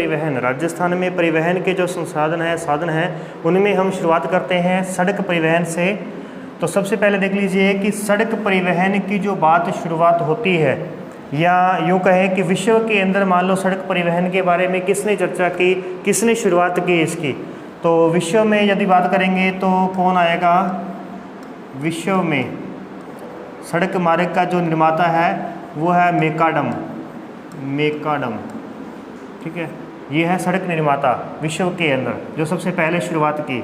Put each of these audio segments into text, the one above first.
परिवहन, राजस्थान में परिवहन के जो साधन हैं उनमें हम शुरुआत करते हैं सड़क परिवहन से। तो सबसे पहले देख लीजिए कि सड़क परिवहन की जो बात शुरुआत होती है, या यूँ कहें कि विश्व के अंदर मान लो सड़क परिवहन के बारे में किसने चर्चा की, किसने शुरुआत की इसकी, तो विश्व में यदि बात करेंगे तो कौन आएगा? विश्व में सड़क मार्ग का जो निर्माता है वो है मेकाडम। ठीक है, ये है सड़क निर्माता विश्व के अंदर जो सबसे पहले शुरुआत की।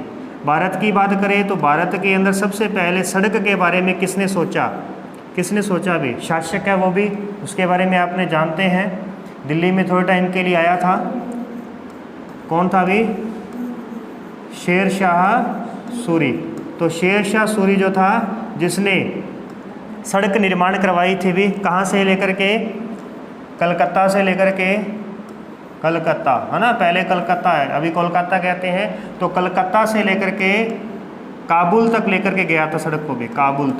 भारत की बात करें तो भारत के अंदर सबसे पहले सड़क के बारे में किसने सोचा भी? शासक है वो भी, उसके बारे में आपने जानते हैं। दिल्ली में थोड़े टाइम के लिए आया था, कौन था भी? शेर शाह सूरी। तो शेर शाह सूरी जो था जिसने सड़क निर्माण करवाई थी भी, कहाँ से लेकर के? कलकत्ता से लेकर के, कलकत्ता है ना, पहले कलकत्ता है, अभी कोलकाता कहते हैं। तो कलकत्ता से लेकर के काबुल तक लेकर के गया था सड़क को भी, काबुल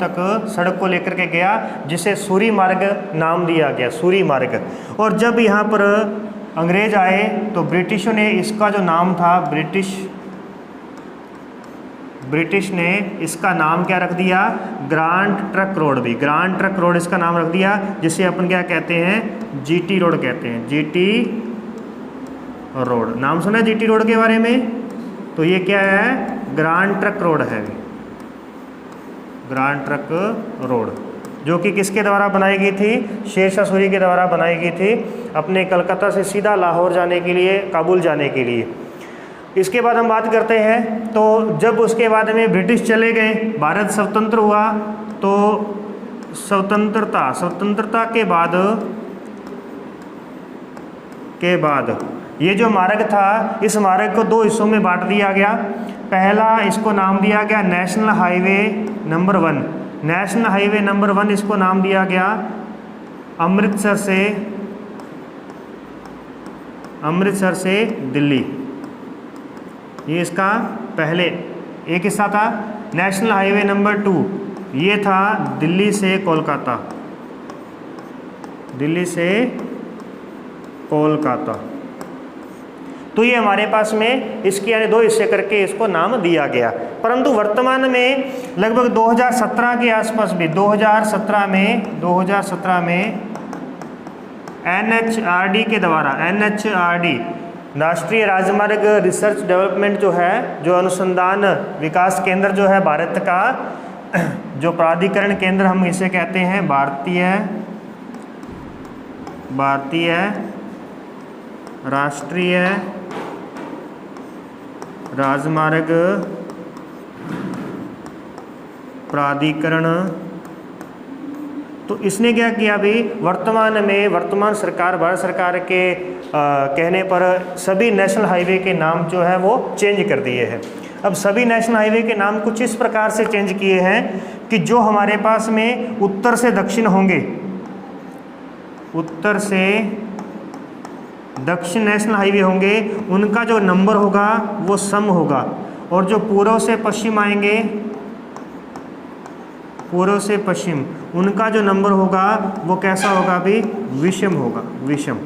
तक सड़क को लेकर के गया, जिसे सूरी मार्ग नाम दिया गया, सूरी मार्ग। और जब यहाँ पर अंग्रेज आए तो ब्रिटिशों ने इसका जो नाम था, ब्रिटिश ने इसका नाम क्या रख दिया? ग्रांड ट्रक रोड भी, ग्रांड ट्रक रोड इसका नाम रख दिया, जिसे अपन क्या कहते हैं? जीटी रोड कहते हैं, जीटी रोड। नाम सुना है जीटी रोड के बारे में? तो ये क्या है? ग्रांड ट्रक रोड है, ग्रांड ट्रक रोड, जो कि किसके द्वारा बनाई गई थी? शेर शाह सूरी के द्वारा बनाई गई थी, अपने कलकत्ता से सीधा लाहौर जाने के लिए, काबुल जाने के लिए। इसके बाद हम बात करते हैं, तो जब उसके बाद में ब्रिटिश चले गए, भारत स्वतंत्र हुआ, तो स्वतंत्रता के बाद ये जो मार्ग था, इस मार्ग को दो हिस्सों में बांट दिया गया। पहला इसको नाम दिया गया national highway number 1। National highway number 1 इसको नाम दिया गया अमृतसर से दिल्ली, ये इसका पहले एक हिस्सा था। नेशनल हाईवे नंबर 2 ये था दिल्ली से कोलकाता। तो ये हमारे पास में इसके यानी दो हिस्से करके इसको नाम दिया गया। परंतु वर्तमान में लगभग 2017 के आसपास भी 2017 में NHRD के द्वारा, राष्ट्रीय राजमार्ग रिसर्च डेवलपमेंट जो है, जो अनुसंधान विकास केंद्र जो है भारत का, जो प्राधिकरण केंद्र हम इसे कहते हैं, भारतीय राष्ट्रीय राजमार्ग प्राधिकरण। तो इसने क्या किया अभी वर्तमान सरकार, भारत सरकार के कहने पर सभी नेशनल हाईवे के नाम जो है वो चेंज कर दिए हैं। अब सभी नेशनल हाईवे के नाम कुछ इस प्रकार से चेंज किए हैं कि जो हमारे पास में उत्तर से दक्षिण होंगे, उत्तर से दक्षिण नेशनल हाईवे होंगे, उनका जो नंबर होगा वो सम होगा, और जो पूर्व से पश्चिम आएंगे, पूर्व से पश्चिम, उनका जो नंबर होगा वो कैसा होगा अभी? विषम होगा, विषम।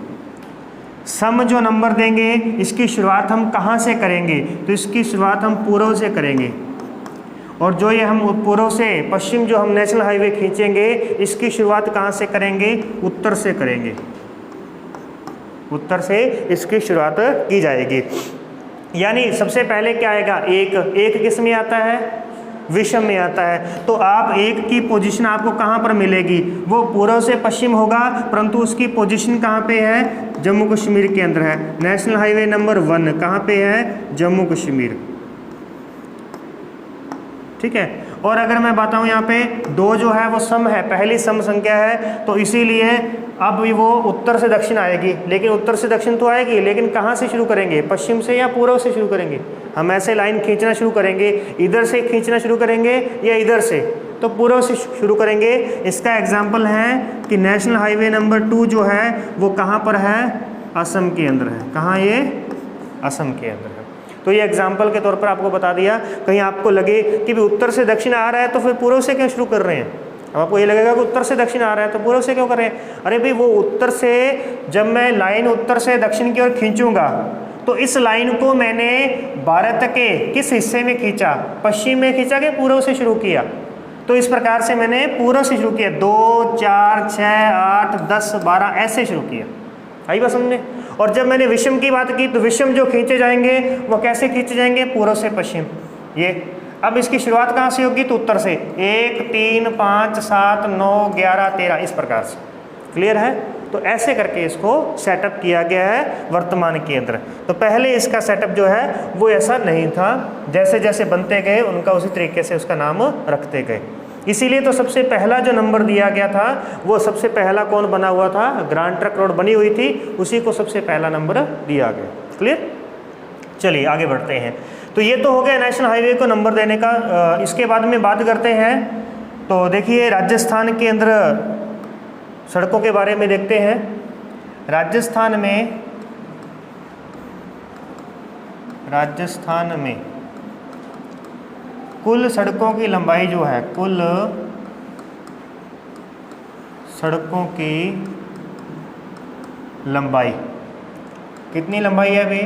सम जो नंबर देंगे, इसकी शुरुआत हम कहाँ से करेंगे? तो इसकी शुरुआत हम पूर्व से करेंगे, और जो ये हम पूर्व से पश्चिम जो हम नेशनल हाईवे खींचेंगे, इसकी शुरुआत कहाँ से करेंगे? उत्तर से करेंगे, उत्तर से इसकी शुरुआत की जाएगी। यानी सबसे पहले क्या आएगा? एक किस में आता है? विषम में आता है। तो आप एक की पोजीशन आपको कहाँ पर मिलेगी? वो पूर्व से पश्चिम होगा, परंतु उसकी पोजीशन कहाँ पे है? जम्मू कश्मीर के अंदर है। नेशनल हाईवे नंबर 1 कहाँ पे है? जम्मू कश्मीर, ठीक है। और अगर मैं बताऊं यहाँ पे 2 जो है वो सम है, पहली सम संख्या है, तो इसीलिए अब वो उत्तर से दक्षिण आएगी। लेकिन उत्तर से दक्षिण तो आएगी, लेकिन कहाँ से शुरू करेंगे? पश्चिम से या पूर्व से शुरू करेंगे? हम ऐसे लाइन खींचना शुरू करेंगे, इधर से खींचना शुरू करेंगे या इधर से? तो पूर्व से शुरू करेंगे। इसका एग्जाम्पल है कि नेशनल हाईवे नंबर 2 जो है वो कहाँ पर है? असम के अंदर है। कहाँ ये? असम के अंदर है। तो ये एग्जाम्पल के तौर पर आपको बता दिया। कहीं आपको लगे कि भी उत्तर से दक्षिण आ रहा है तो फिर पूर्व से क्यों शुरू कर रहे हैं? अब आपको ये लगेगा कि उत्तर से दक्षिण आ रहा है तो पूर्व से क्यों कर रहे हैं? अरे भाई वो उत्तर से, जब मैं लाइन उत्तर से दक्षिण की ओर खींचूंगा तो इस लाइन को मैंने भारत के किस हिस्से में खींचा? पश्चिम में खींचा कि पूर्व से शुरू किया? तो इस प्रकार से मैंने पूर्व से शुरू किया, 2, 4, 6, 8, 10, 12 ऐसे शुरू किया। आई बात समझने? और जब मैंने विषम की बात की तो विषम जो खींचे जाएंगे वो कैसे खींचे जाएंगे? पूर्व से पश्चिम। ये अब इसकी शुरुआत कहाँ से होगी? तो उत्तर से, 1, 3, 5, 7, 9, 11, 13 इस प्रकार से। क्लियर है? तो ऐसे करके इसको सेटअप किया गया है वर्तमान केंद्र। तो पहले इसका सेटअप जो है वो ऐसा नहीं था, जैसे जैसे बनते गए उनका उसी तरीके से उसका नाम रखते गए। इसीलिए तो सबसे पहला जो नंबर दिया गया था वो सबसे पहला कौन बना हुआ था? ग्रांड ट्रक रोड बनी हुई थी, उसी को सबसे पहला नंबर दिया गया। क्लियर? चलिए आगे बढ़ते हैं। तो ये तो हो गया नेशनल हाईवे को नंबर देने का। इसके बाद में बात करते हैं, तो देखिए राजस्थान के अंदर सड़कों के बारे में देखते हैं। राजस्थान में कुल सड़कों की लंबाई जो है, कुल सड़कों की लंबाई कितनी लंबाई है भाई?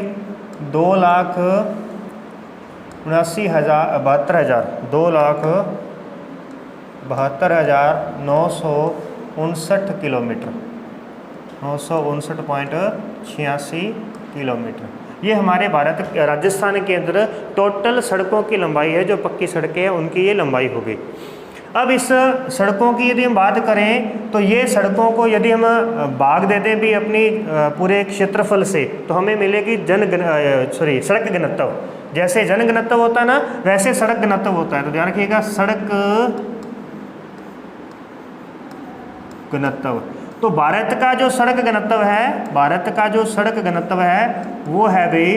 2,72,959 किलोमीटर, 959.86 किलोमीटर। ये हमारे राजस्थान के अंदर टोटल सड़कों की लंबाई है, जो पक्की सड़कें हैं उनकी ये लंबाई हो गई। अब इस सड़कों की यदि हम बात करें तो ये सड़कों को यदि हम भाग देते हैं भी अपनी पूरे क्षेत्रफल से, तो हमें मिलेगी सड़क घनत्व। जैसे जन घनत्व होता है ना, वैसे सड़क घनत्व होता है। तो ध्यान रखिएगा, सड़क घनत्व। तो भारत का जो सड़क घनत्व है, वो है भाई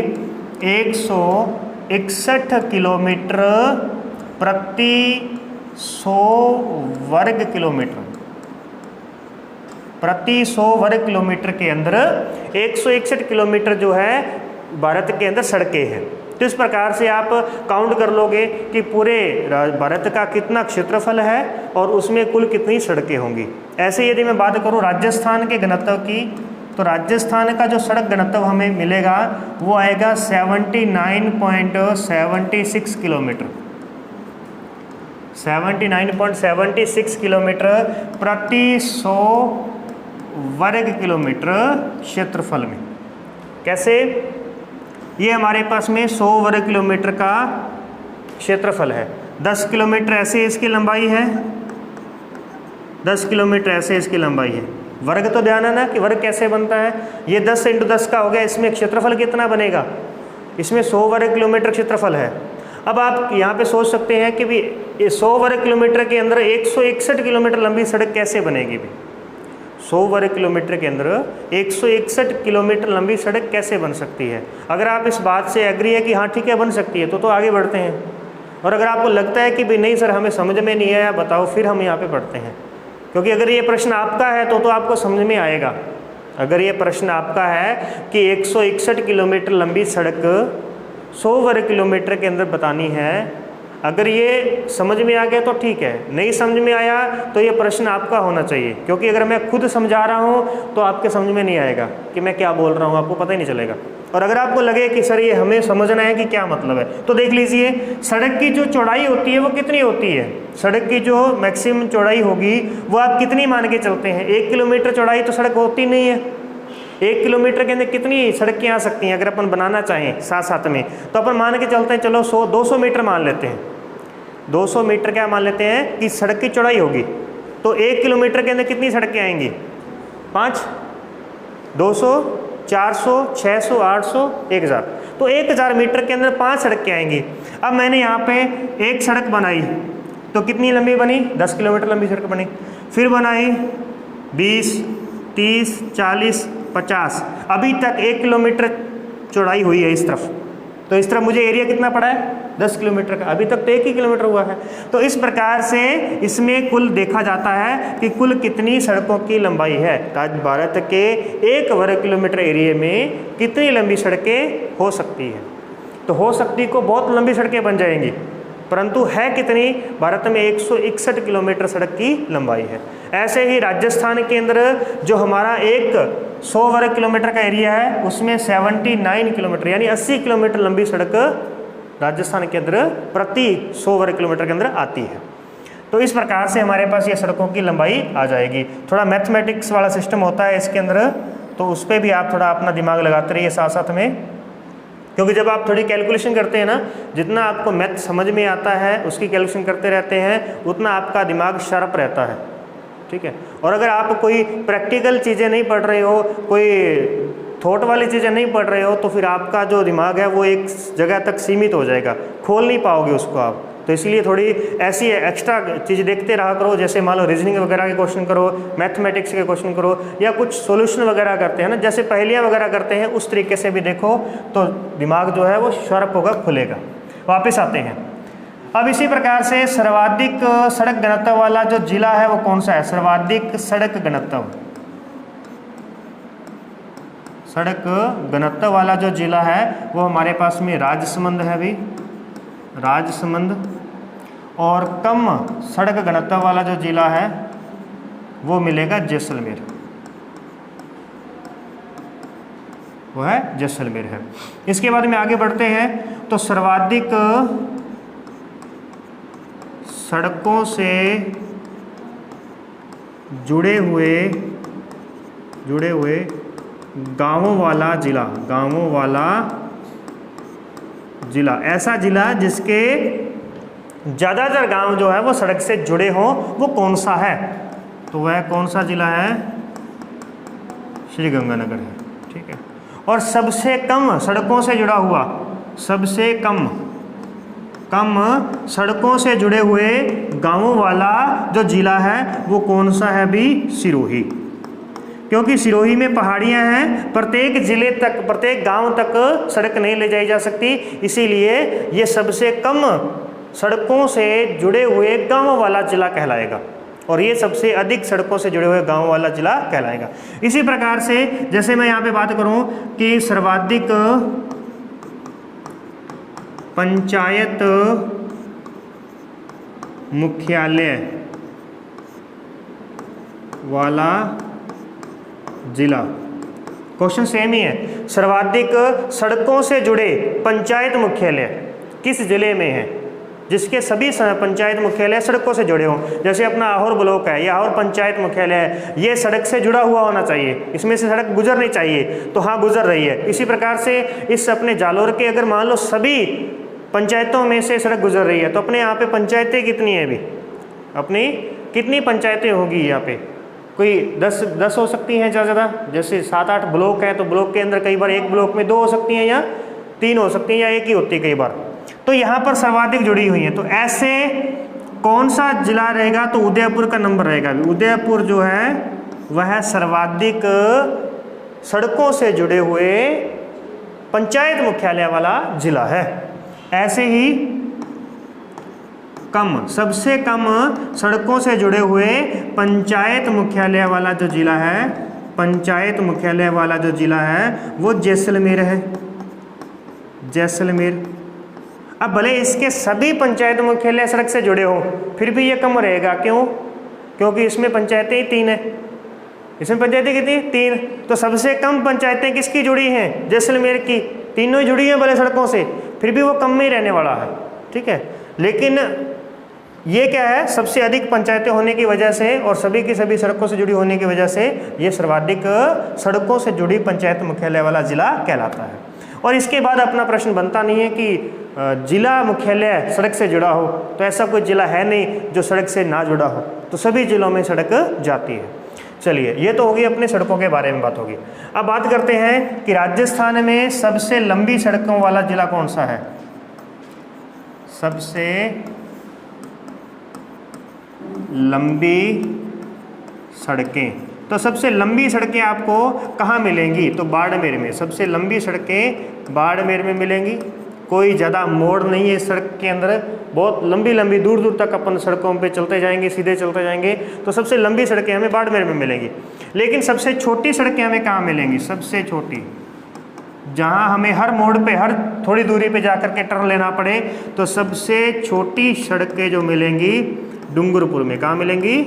161 किलोमीटर प्रति 100 वर्ग किलोमीटर। प्रति 100 वर्ग किलोमीटर के अंदर 161 किलोमीटर जो है भारत के अंदर सड़कें हैं। तो इस प्रकार से आप काउंट कर लोगे कि पूरे भारत का कितना क्षेत्रफल है और उसमें कुल कितनी सड़कें होंगी। ऐसे यदि मैं बात करूं राजस्थान के घनत्व की, तो राजस्थान का जो सड़क घनत्व हमें मिलेगा वो आएगा 79.76 किलोमीटर, 79.76 किलोमीटर प्रति 100 वर्ग किलोमीटर क्षेत्रफल में। कैसे? ये हमारे पास में 100 वर्ग किलोमीटर का क्षेत्रफल है। 10 किलोमीटर ऐसे इसकी लंबाई है, 10 किलोमीटर ऐसे इसकी लंबाई है। वर्ग तो ध्यान है ना कि वर्ग कैसे बनता है। ये 10 × 10 का हो गया, इसमें क्षेत्रफल कितना बनेगा? इसमें 100 वर्ग किलोमीटर क्षेत्रफल है। अब आप यहाँ पे सोच सकते हैं कि भी 100 वर्ग किलोमीटर के अंदर 161 किलोमीटर लंबी सड़क कैसे बनेगी भी? 100 वर्ग किलोमीटर के अंदर 161 किलोमीटर लंबी सड़क कैसे बन सकती है? अगर आप इस बात से एग्री है कि हाँ ठीक है बन सकती है, तो आगे बढ़ते हैं। और अगर आपको लगता है कि भाई नहीं सर हमें समझ में नहीं आया, बताओ, फिर हम यहाँ पे पढ़ते हैं। क्योंकि अगर ये प्रश्न आपका है तो आपको समझ में आएगा। अगर ये प्रश्न आपका है कि 161 किलोमीटर लंबी सड़क 100 वर्ग किलोमीटर के अंदर बतानी है, अगर ये समझ में आ गया तो ठीक है, नहीं समझ में आया तो ये प्रश्न आपका होना चाहिए। क्योंकि अगर मैं खुद समझा रहा हूँ तो आपके समझ में नहीं आएगा कि मैं क्या बोल रहा हूँ, आपको पता ही नहीं चलेगा। और अगर आपको लगे कि सर ये हमें समझना है कि क्या मतलब है, तो देख लीजिए सड़क की जो चौड़ाई होती है वो कितनी होती है। सड़क की जो मैक्सिमम चौड़ाई होगी वो आप कितनी मान के चलते हैं? 1 किलोमीटर चौड़ाई तो सड़क होती नहीं है। 1 किलोमीटर के अंदर कितनी सड़कें आ सकती हैं अगर अपन बनाना चाहें साथ में? तो अपन मान के चलते हैं, चलो 200 मीटर मान लेते हैं। 200 मीटर क्या मान लेते हैं कि सड़क की चौड़ाई होगी। तो 1 किलोमीटर के अंदर कितनी सड़कें आएंगी? 5, 200, 400, 600, 800, 1000। तो 1000 मीटर के अंदर 5 सड़कें आएंगी। अब मैंने यहाँ पे एक सड़क बनाई तो कितनी लंबी बनी? 10 किलोमीटर लंबी सड़क बनी। फिर बनाई 20, 30, 40, 50। अभी तक 1 किलोमीटर चौड़ाई हुई है इस तरफ, तो इस तरफ मुझे एरिया कितना पड़ा है? 10 किलोमीटर का। अभी तक तो 1 ही किलोमीटर हुआ है। तो इस प्रकार से इसमें कुल देखा जाता है कि कुल कितनी सड़कों की लंबाई है। आज भारत के 1 वर्ग किलोमीटर एरिया में कितनी लंबी सड़कें हो सकती है। तो हो सकती को बहुत लंबी सड़कें बन जाएंगी। परंतु है कितनी, भारत में 161 किलोमीटर सड़क की लंबाई है। ऐसे ही राजस्थान के अंदर जो हमारा एक 100 वर्ग किलोमीटर का एरिया है उसमें 79 किलोमीटर यानी 80 किलोमीटर लंबी सड़क राजस्थान के अंदर प्रति 100 वर्ग किलोमीटर के अंदर आती है। तो इस प्रकार से हमारे पास ये सड़कों की लंबाई आ जाएगी। थोड़ा मैथमेटिक्स वाला सिस्टम होता है इसके अंदर, तो उस पर भी आप थोड़ा अपना दिमाग लगाते रहिए साथ साथ में, क्योंकि जब आप थोड़ी कैलकुलेशन करते हैं ना, जितना आपको मैथ समझ में आता है उसकी कैलकुलेशन करते रहते हैं उतना आपका दिमाग शार्प रहता है, ठीक है। और अगर आप कोई प्रैक्टिकल चीज़ें नहीं पढ़ रहे हो, कोई थॉट वाली चीज़ें नहीं पढ़ रहे हो, तो फिर आपका जो दिमाग है वो एक जगह तक सीमित हो जाएगा, खोल नहीं पाओगे उसको आप। तो इसलिए थोड़ी ऐसी एक्स्ट्रा चीज़ देखते रहा करो, जैसे मान लो रीजनिंग वगैरह के क्वेश्चन करो, मैथमेटिक्स के क्वेश्चन करो, या कुछ सॉल्यूशन वगैरह करते हैं ना, जैसे पहेलियाँ वगैरह करते हैं उस तरीके से भी देखो, तो दिमाग जो है वो शार्प होगा, खुलेगा। वापस आते हैं। अब इसी प्रकार से सर्वाधिक सड़क घनत्व वाला जो जिला है वो कौन सा है? सर्वाधिक सड़क घनत्व, सड़क घनत्व वाला जो जिला है वो हमारे पास में राजसमंद है भी, राजसमंद। और कम सड़क घनत्व वाला जो जिला है वो मिलेगा जैसलमेर, वो है जैसलमेर है। इसके बाद में आगे बढ़ते हैं तो सर्वाधिक सड़कों से जुड़े हुए गांवों वाला जिला, गांवों वाला जिला, ऐसा जिला जिसके ज़्यादातर गांव जो है वो सड़क से जुड़े हों, वो कौन सा है? तो वह कौन सा जिला है? श्रीगंगानगर है, ठीक है। और सबसे कम सड़कों से जुड़ा हुआ, सबसे कम सड़कों से जुड़े हुए गांवों वाला जो जिला है वो कौन सा है भी? सिरोही। क्योंकि सिरोही में पहाड़ियां हैं, प्रत्येक जिले तक, प्रत्येक गांव तक सड़क नहीं ले जाई जा सकती, इसीलिए ये सबसे कम सड़कों से जुड़े हुए गांव वाला जिला कहलाएगा, और ये सबसे अधिक सड़कों से जुड़े हुए गांव वाला जिला कहलाएगा। इसी प्रकार से जैसे मैं यहाँ पे बात करूँ कि सर्वाधिक पंचायत मुख्यालय वाला जिला, क्वेश्चन सेम ही है। सर्वाधिक सड़कों से जुड़े पंचायत मुख्यालय किस जिले में है? जिसके सभी पंचायत मुख्यालय सड़कों से जुड़े हों। जैसे अपना आहोर ब्लॉक है, या आहोर पंचायत मुख्यालय है, ये सड़क से जुड़ा हुआ होना चाहिए, इसमें से सड़क गुजरनी चाहिए, तो हाँ गुजर रही है। इसी प्रकार से इस अपने जालोर के अगर मान लो सभी पंचायतों में से सड़क गुजर रही है, तो अपने यहाँ पे पंचायतें कितनी है अभी? अपनी कितनी पंचायतें होगी यहाँ पे? कोई 10 हो सकती हैं ज़्यादा ज़्यादा। जैसे 7-8 ब्लॉक हैं, तो ब्लॉक के अंदर कई बार एक ब्लॉक में 2 हो सकती हैं, या 3 हो सकती हैं, या एक ही होती है कई बार। तो यहाँ पर सर्वाधिक जुड़ी हुई हैं, तो ऐसे कौन सा जिला रहेगा? तो उदयपुर का नंबर रहेगा। उदयपुर जो है वह सर्वाधिक सड़कों से जुड़े हुए पंचायत मुख्यालय वाला जिला है। ऐसे ही सबसे कम सड़कों से जुड़े हुए पंचायत मुख्यालय वाला जो जिला है, पंचायत मुख्यालय वाला जो जिला है वो जैसलमेर है, जैसलमेर। अब भले इसके सभी पंचायत मुख्यालय सड़क से जुड़े हो, फिर भी ये कम रहेगा। क्यों? क्योंकि इसमें पंचायतें ही 3 है। इसमें पंचायतें कितनी? 3। तो सबसे कम पंचायतें किसकी जुड़ी हैं? जैसलमेर की। तीनों ही जुड़ी हैं भले सड़कों से, फिर भी वो कम में ही रहने वाला है, ठीक है। लेकिन ये क्या है? सबसे अधिक पंचायतें होने की वजह से और सभी की सभी सड़कों से जुड़ी होने की वजह से ये सर्वाधिक सड़कों से जुड़ी पंचायत मुख्यालय वाला जिला कहलाता है। और इसके बाद अपना प्रश्न बनता नहीं है कि जिला मुख्यालय सड़क से जुड़ा हो, तो ऐसा कोई जिला है नहीं जो सड़क से ना जुड़ा हो, तो सभी जिलों में सड़क जाती है। चलिए, ये तो होगी अपने सड़कों के बारे में बात होगी। अब बात करते हैं कि राजस्थान में सबसे लंबी सड़कों वाला जिला कौन सा है? सबसे लंबी सड़कें, तो सबसे लंबी सड़कें आपको कहाँ मिलेंगी? तो बाड़मेर में। सबसे लंबी सड़कें बाड़मेर में मिलेंगी। कोई ज़्यादा मोड़ नहीं है इस सड़क के अंदर, बहुत लंबी लंबी दूर दूर तक अपन सड़कों पे चलते जाएंगे, सीधे चलते जाएंगे, तो सबसे लंबी सड़कें हमें बाड़मेर में मिलेंगी। लेकिन सबसे छोटी सड़कें हमें कहाँ मिलेंगी? सबसे छोटी जहाँ हमें हर मोड़ पे, हर थोड़ी दूरी पे जाकर के टर्न लेना पड़े, तो सबसे छोटी सड़कें जो मिलेंगी डूंगरपुर में। कहाँ मिलेंगी?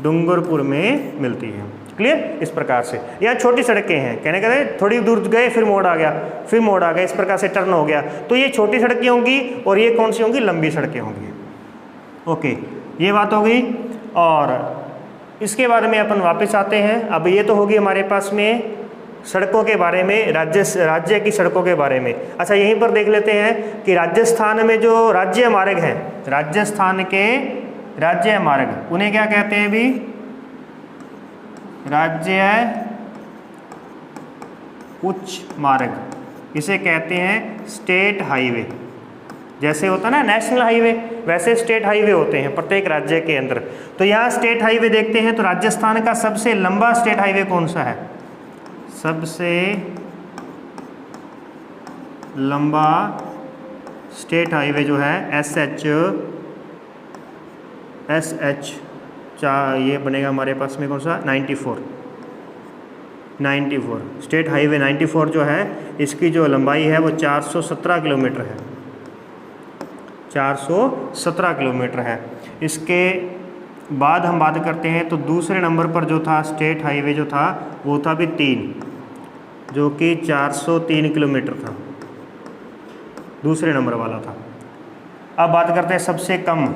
डूंगरपुर में मिलती है। क्लियर? इस प्रकार से यहाँ छोटी सड़कें हैं, कहने का थोड़ी दूर गए फिर मोड़ आ गया, फिर मोड़ आ गया, इस प्रकार से टर्न हो गया, तो ये छोटी सड़कें होंगी और ये कौन सी होंगी? लंबी सड़कें होंगी। ओके, ये बात हो गई। और इसके बारे में अपन वापस आते हैं। अब ये तो होगी हमारे पास में सड़कों के बारे में, राज्य की सड़कों के बारे में। अच्छा, यहीं पर देख लेते हैं कि राजस्थान में जो राज्य मार्ग हैं, राजस्थान के राज्य मार्ग, उन्हें क्या कहते हैं भी? राज्य उच्च मार्ग। इसे कहते हैं स्टेट हाईवे। जैसे होता है ना नेशनल हाईवे, वैसे स्टेट हाईवे होते हैं प्रत्येक राज्य के अंदर। तो यहाँ स्टेट हाईवे देखते हैं, तो राजस्थान का सबसे लंबा स्टेट हाईवे कौन सा है? सबसे लंबा स्टेट हाईवे जो है SH ये बनेगा हमारे पास में कौन सा? 94 स्टेट हाईवे 94 जो है, इसकी जो लंबाई है वो 417 किलोमीटर है। 417 किलोमीटर है। इसके बाद हम बात करते हैं तो दूसरे नंबर पर जो था स्टेट हाईवे जो था वो था भी 3, जो कि 403 किलोमीटर था, दूसरे नंबर वाला था। अब बात करते हैं सबसे कम,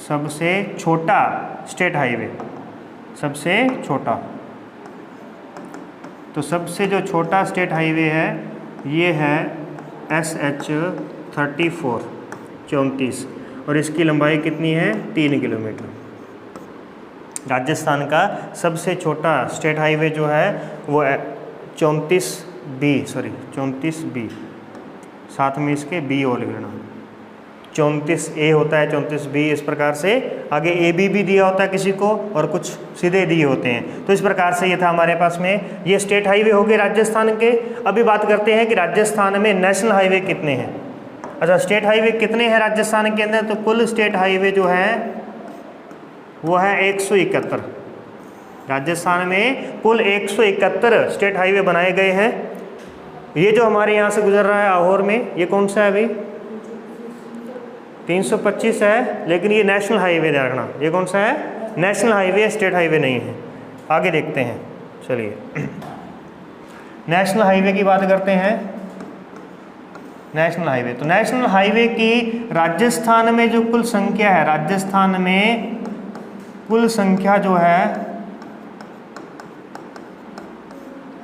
सबसे छोटा स्टेट हाईवे, सबसे छोटा। तो सबसे जो छोटा स्टेट हाईवे है ये है SH 34 और इसकी लंबाई कितनी है? 3 किलोमीटर। राजस्थान का सबसे छोटा स्टेट हाईवे जो है वो 34B, साथ में इसके B और लिख लेना। 34A होता है, 34B, इस प्रकार से आगे AB भी दिया होता है किसी को और कुछ सीधे दिए होते हैं। तो इस प्रकार से ये था हमारे पास में, ये स्टेट हाईवे हो गए राजस्थान के। अभी बात करते हैं कि राजस्थान में नेशनल हाईवे कितने हैं। अच्छा, स्टेट हाईवे कितने हैं राजस्थान के अंदर? तो कुल स्टेट हाईवे जो है वो है 171। राजस्थान में कुल 171 स्टेट हाईवे बनाए गए हैं। ये जो हमारे यहाँ से गुजर रहा है आहोर में, ये कौन सा है अभी? 325 है, लेकिन ये नेशनल हाईवे ध्यान रखना, ये कौन सा है? नेशनल हाईवे, स्टेट हाईवे नहीं है। आगे देखते हैं, चलिए नेशनल हाईवे की बात करते हैं। नेशनल हाईवे, तो नेशनल हाईवे की राजस्थान में जो कुल संख्या है, राजस्थान में कुल संख्या जो है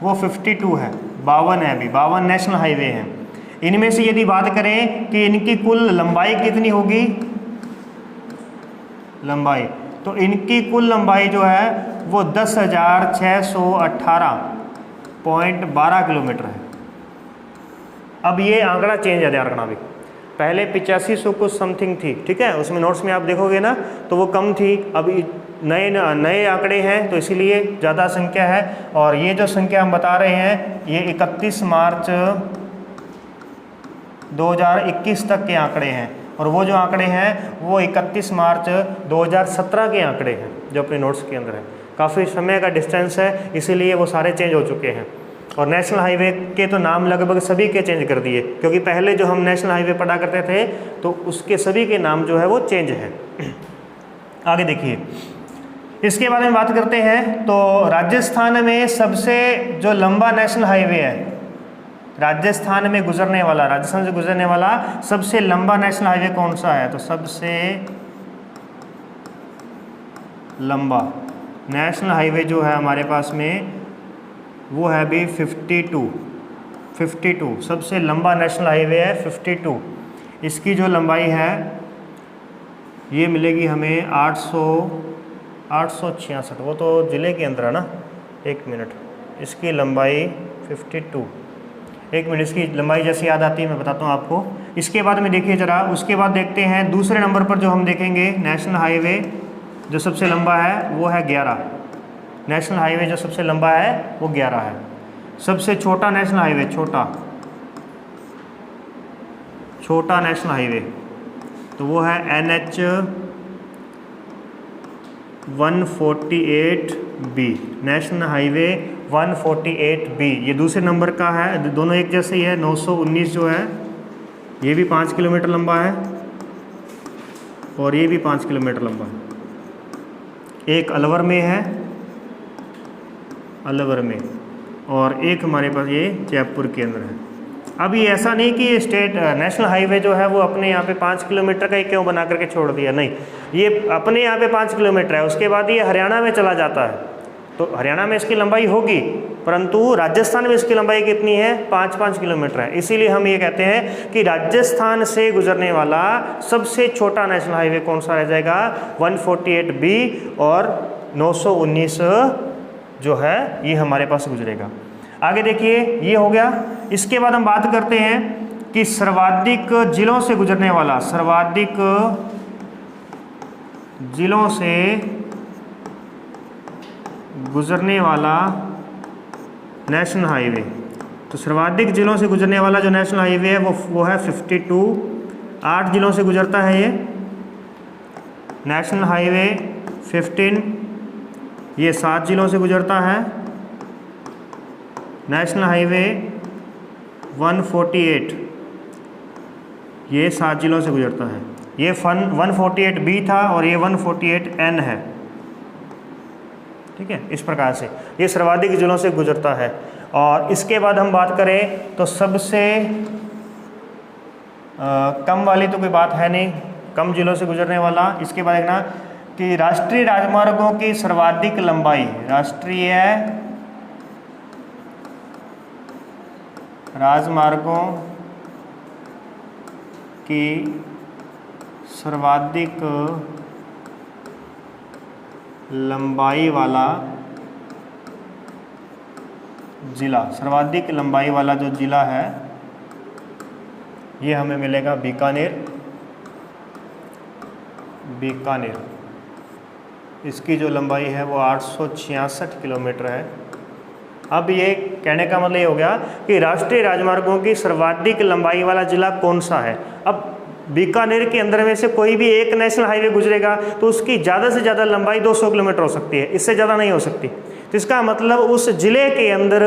वो 52 है, 52 है, अभी 52 नेशनल हाईवे हैं। इनमें से यदि बात करें कि इनकी कुल लंबाई कितनी होगी, लंबाई, तो इनकी कुल लंबाई जो है वो 10,618.12 किलोमीटर है। अब ये आंकड़ा चेंज है, ध्यान रखना भी। पहले 8500 कुछ समथिंग थी, ठीक है, उसमें नोट्स में आप देखोगे ना तो वो कम थी। अब नए आंकड़े हैं तो इसीलिए ज़्यादा संख्या है। और ये जो संख्या हम बता रहे हैं ये 31 मार्च 2021 तक के आंकड़े हैं, और वो जो आंकड़े हैं वो 31 मार्च 2017 के आंकड़े हैं जो अपने नोट्स के अंदर है। काफ़ी समय का डिस्टेंस है, इसीलिए वो सारे चेंज हो चुके हैं। और नेशनल हाईवे के तो नाम लगभग सभी के चेंज कर दिए, क्योंकि पहले जो हम नेशनल हाईवे पढ़ा करते थे तो उसके सभी के नाम जो है वो चेंज है। आगे देखिए, इसके बारे में बात करते हैं। तो राजस्थान में सबसे जो लंबा नेशनल हाईवे है, राजस्थान में गुजरने वाला, राजस्थान से गुजरने वाला सबसे लंबा नेशनल हाईवे कौन सा है? तो सबसे लंबा नेशनल हाईवे जो है हमारे पास में वो है भी 52 सबसे लंबा नेशनल हाईवे है 52। इसकी जो लंबाई है ये मिलेगी हमें 866, वो तो ज़िले के अंदर है ना। एक मिनट, इसकी लंबाई 52, एक मिनट, इसकी लंबाई जैसे याद आती है मैं बताता हूँ आपको। इसके बाद में देखिए ज़रा, उसके बाद देखते हैं दूसरे नंबर पर जो हम देखेंगे नेशनल हाईवे जो सबसे लंबा है वो है 11। नेशनल हाईवे जो सबसे लंबा है वो 11 है। सबसे छोटा नेशनल हाईवे, छोटा नेशनल हाईवे तो वो है NH 148B, national highway 148B, ये दूसरे नंबर का है, दोनों एक जैसे ही है। 919 जो है ये भी 5 किलोमीटर लंबा है और ये भी 5 किलोमीटर लंबा है। एक अलवर में है, अलवर में, और एक हमारे पास ये जयपुर के अंदर है। अब ये ऐसा नहीं कि ये स्टेट नेशनल हाईवे जो है वो अपने यहाँ पे 5 किलोमीटर का ही क्यों बना करके छोड़ दिया, नहीं, ये अपने यहाँ पे 5 किलोमीटर है, उसके बाद ये हरियाणा में चला जाता है, तो हरियाणा में इसकी लंबाई होगी, परंतु राजस्थान में इसकी लंबाई कितनी है, 5-5 किलोमीटर है। इसीलिए हम ये कहते हैं कि राजस्थान से गुजरने वाला सबसे छोटा नेशनल हाईवे कौन सा रह जाएगा, 148B, और 919 जो है ये हमारे पास गुजरेगा। आगे देखिए, ये हो गया। इसके बाद हम बात करते हैं कि सर्वाधिक जिलों से गुजरने वाला, सर्वाधिक जिलों से गुजरने वाला नेशनल हाईवे। तो सर्वाधिक जिलों से गुजरने वाला जो नेशनल हाईवे है वो है 52, 8 जिलों से गुजरता है ये नेशनल हाईवे 15, ये 7 जिलों से गुजरता है। नेशनल हाईवे 148, ये 7 जिलों से गुजरता है। ये 148B था और ये 148N है, ठीक है। इस प्रकार से ये सर्वाधिक जिलों से गुजरता है। और इसके बाद हम बात करें तो सबसे कम वाली तो कोई बात है नहीं, कम जिलों से गुजरने वाला। इसके बाद देखना कि राष्ट्रीय राजमार्गों की सर्वाधिक लंबाई, राष्ट्रीय राजमार्गों की सर्वाधिक लंबाई वाला जिला, सर्वाधिक लंबाई वाला जो जिला है ये हमें मिलेगा बीकानेर। बीकानेर, इसकी जो लंबाई है वो 866 किलोमीटर है। अब ये कहने का मतलब ये हो गया कि राष्ट्रीय राजमार्गों की सर्वाधिक लंबाई वाला जिला कौन सा है। अब बीकानेर के अंदर में से कोई भी एक नेशनल हाईवे गुजरेगा तो उसकी ज़्यादा से ज़्यादा लंबाई 200 किलोमीटर हो सकती है, इससे ज़्यादा नहीं हो सकती। तो इसका मतलब उस ज़िले के अंदर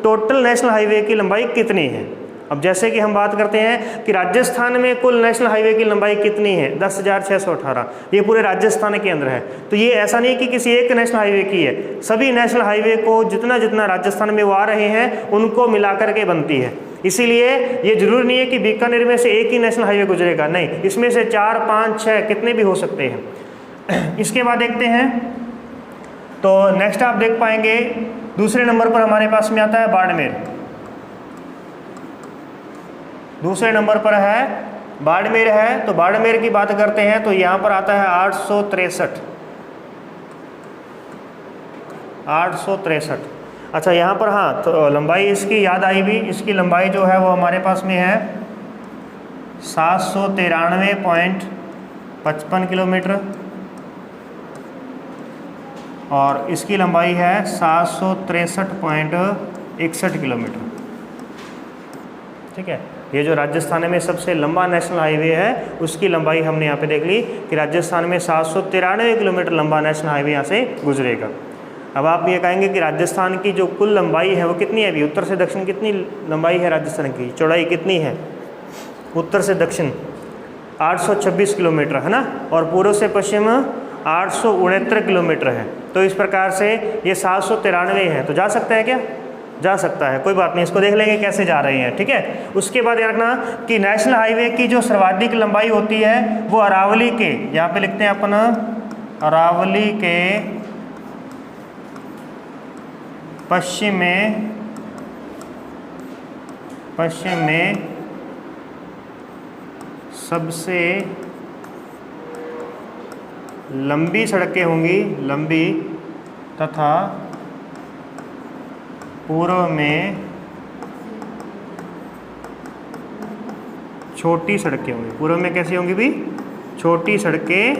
टोटल नेशनल हाईवे की लंबाई कितनी है। अब जैसे कि हम बात करते हैं कि राजस्थान में कुल नेशनल हाईवे की लंबाई कितनी है, 10,618, ये पूरे राजस्थान के अंदर है। तो ये ऐसा नहीं कि किसी एक नेशनल हाईवे की है, सभी नेशनल हाईवे को जितना जितना राजस्थान में वो आ रहे हैं उनको मिलाकर के बनती है। इसीलिए ये जरूरी नहीं है कि बीकानेर में से एक ही नेशनल हाईवे गुजरेगा, नहीं, इसमें से 4, 5, 6 कितने भी हो सकते हैं। इसके बाद देखते हैं तो नेक्स्ट आप देख पाएंगे दूसरे नंबर पर हमारे पास में आता है बाड़मेर। दूसरे नंबर पर है बाड़मेर है। तो बाड़मेर की बात करते हैं तो यहाँ पर आता है 863। अच्छा, यहाँ पर हाँ, तो लंबाई इसकी याद आई भी, इसकी लंबाई जो है वो हमारे पास में है 793.55 किलोमीटर और इसकी लंबाई है 763.61 किलोमीटर, ठीक है। ये जो राजस्थान में सबसे लंबा नेशनल हाईवे है उसकी लंबाई हमने यहाँ पे देख ली कि राजस्थान में 793 किलोमीटर लंबा नेशनल हाईवे यहाँ से गुजरेगा। अब आप ये कहेंगे कि राजस्थान की जो कुल लंबाई है वो कितनी है अभी, उत्तर से दक्षिण कितनी लंबाई है राजस्थान की, चौड़ाई कितनी है उत्तर से दक्षिण, 826 किलोमीटर है ना, और पूर्व से पश्चिम 869 किलोमीटर है। तो इस प्रकार से ये 793 है। तो जा सकता है क्या, जा सकता है, कोई बात नहीं, इसको देख लेंगे कैसे जा रहे हैं, ठीक है। उसके बाद याद रखना कि नेशनल हाईवे की जो सर्वाधिक लंबाई होती है वो अरावली के, यहाँ पे लिखते हैं अपन, अरावली के पश्चिम में सबसे लंबी सड़कें होंगी, लंबी, तथा पूर्व में छोटी सड़कें होंगी। पूर्व में कैसी होंगी भी, छोटी सड़कें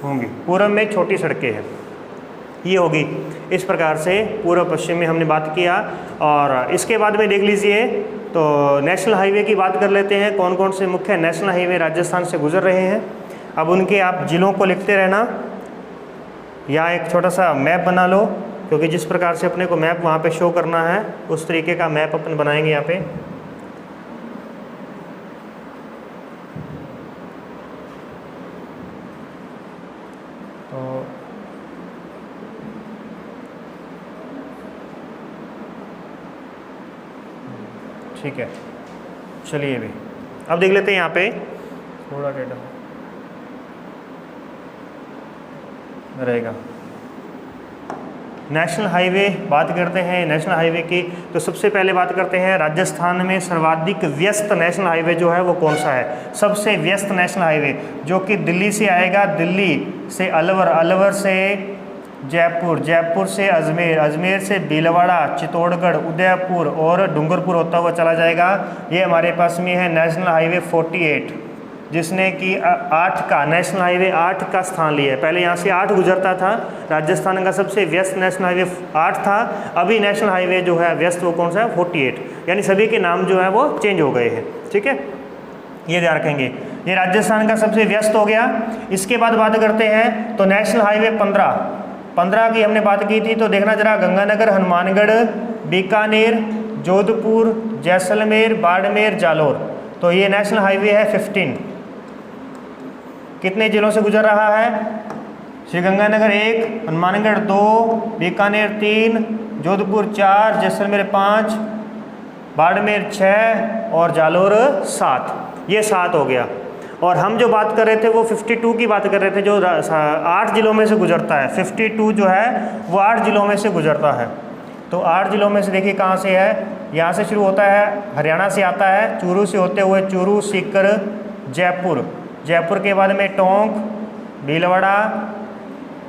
होंगी, पूर्व में छोटी सड़कें हैं, ये होगी। इस प्रकार से पूर्व पश्चिम में हमने बात किया। और इसके बाद में देख लीजिए तो नेशनल हाईवे की बात कर लेते हैं, कौन कौन से मुख्य नेशनल हाईवे राजस्थान से गुजर रहे हैं। अब उनके आप जिलों को लिखते रहना या एक छोटा सा मैप बना लो, क्योंकि जिस प्रकार से अपने को मैप वहाँ पे शो करना है उस तरीके का मैप अपन बनाएंगे यहाँ पे। तो ठीक है, चलिए भी अब देख लेते हैं यहाँ पे थोड़ा डेटा रहेगा। नेशनल हाईवे बात करते हैं नेशनल हाईवे की, तो सबसे पहले बात करते हैं राजस्थान में सर्वाधिक व्यस्त नेशनल हाईवे जो है वो कौन सा है। सबसे व्यस्त नेशनल हाईवे जो कि दिल्ली से आएगा, दिल्ली से अलवर, अलवर से जयपुर, जयपुर से अजमेर, अजमेर से भीलवाड़ा, चित्तौड़गढ़, उदयपुर और डूंगरपुर होता हुआ चला जाएगा। ये हमारे पास में है नेशनल हाईवे 48, जिसने कि 8 का नेशनल हाईवे 8 का स्थान लिया है। पहले यहाँ से 8 गुजरता था, राजस्थान का सबसे व्यस्त नेशनल हाईवे 8 था। अभी नेशनल हाईवे जो है व्यस्त वो कौन सा है, 48, यानी सभी के नाम जो है वो चेंज हो गए हैं। ठीक है, ये ध्यान रखेंगे। ये राजस्थान का सबसे व्यस्त हो गया। इसके बाद बात करते हैं तो नेशनल हाईवे 15 की हमने बात की थी, तो देखना जरा, गंगानगर, हनुमानगढ़, बीकानेर, जोधपुर, जैसलमेर, बाड़मेर, जालोर। तो ये नेशनल हाईवे है 15, कितने जिलों से गुजर रहा है, श्रीगंगानगर 1, हनुमानगढ़ 2, बीकानेर 3, जोधपुर 4, जैसलमेर 5, बाड़मेर 6 और जालोर 7। ये 7 हो गया। और हम जो बात कर रहे थे वो 52 की बात कर रहे थे, जो 8 जिलों में से गुजरता है। 52 जो है वो 8 जिलों में से गुजरता है। तो 8 जिलों में से देखिए कहाँ से है, यहाँ से शुरू होता है, हरियाणा से आता है, चूरू से होते हुए चूरू, सीकर, जयपुर, जयपुर के बाद में टोंक, भीलवाड़ा,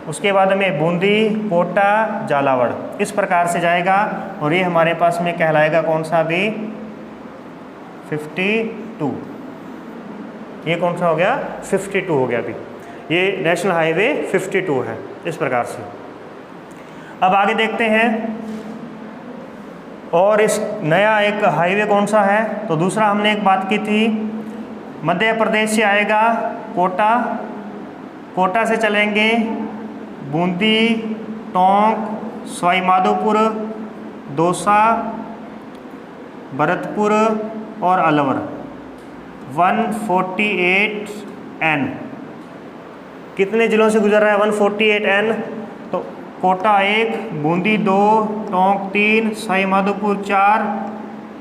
उसके बाद में बूंदी, कोटा, झालावाड़, इस प्रकार से जाएगा। और ये हमारे पास में कहलाएगा कौन सा भी, 52। ये कौन सा हो गया, 52 हो गया अभी। ये नेशनल हाईवे 52 है, इस प्रकार से। अब आगे देखते हैं, और इस नया एक हाईवे कौन सा है, तो दूसरा हमने एक बात की थी, मध्य प्रदेश से आएगा कोटा, कोटा से चलेंगे बूंदी, टोंक, सवाई माधोपुर, दौसा, भरतपुर और अलवर। 148N कितने जिलों से गुजर रहा है, 148N। तो कोटा 1, बूंदी 2, टोंक 3, सवाई माधोपुर 4,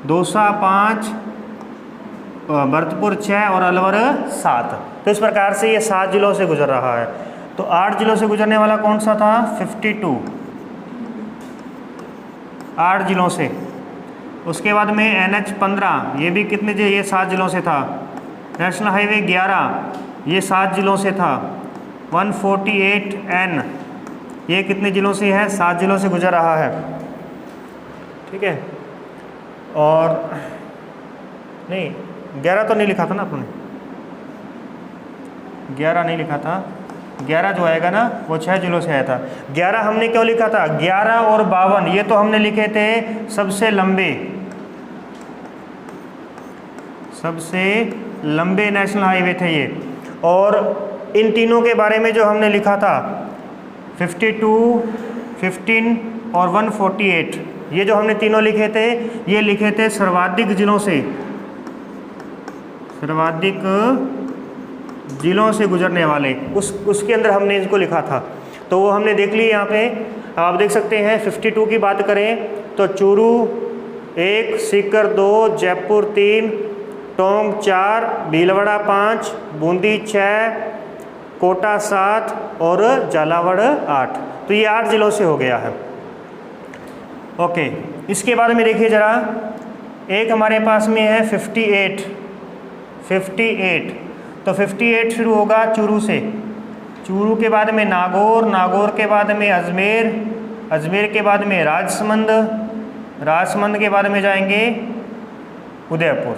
दौसा 5, भरतपुर 6 और अलवर 7। तो इस प्रकार से ये 7 जिलों से गुजर रहा है। तो 8 जिलों से गुजरने वाला कौन सा था, 52, 8 जिलों से। उसके बाद में NH 15, ये भी कितने, ये 7 जिलों से था। नेशनल हाईवे 11, ये 7 जिलों से था। 148N, ये कितने जिलों से है, 7 जिलों से गुजर रहा है। ठीक है, और नहीं 11 तो नहीं लिखा था ना आपने, 11 नहीं लिखा था। 11 जो आएगा ना वो 6 जिलों से आया था। 11 हमने क्यों लिखा था, 11 और 52 ये तो हमने लिखे थे सबसे लंबे नेशनल हाईवे थे ये। और इन तीनों के बारे में जो हमने लिखा था 52, 15 और 148, ये जो हमने तीनों लिखे थे, ये लिखे थे सर्वाधिक जिलों से गुजरने वाले, उसके अंदर हमने इसको लिखा था। तो वो हमने देख ली यहाँ पे। आप देख सकते हैं 52 की बात करें तो चूरू 1, सीकर 2, जयपुर 3, टोंक 4, भीलवाड़ा 5, बूंदी 6, कोटा 7 और झालावाड़ 8। तो ये 8 जिलों से हो गया है। ओके, इसके बाद में देखिए ज़रा, एक हमारे पास में है 58। तो 58 शुरू होगा चूरू से, चूरू के बाद में नागौर, नागौर के बाद में अजमेर, अजमेर के बाद में राजसमंद, राजसमंद के बाद में जाएंगे उदयपुर,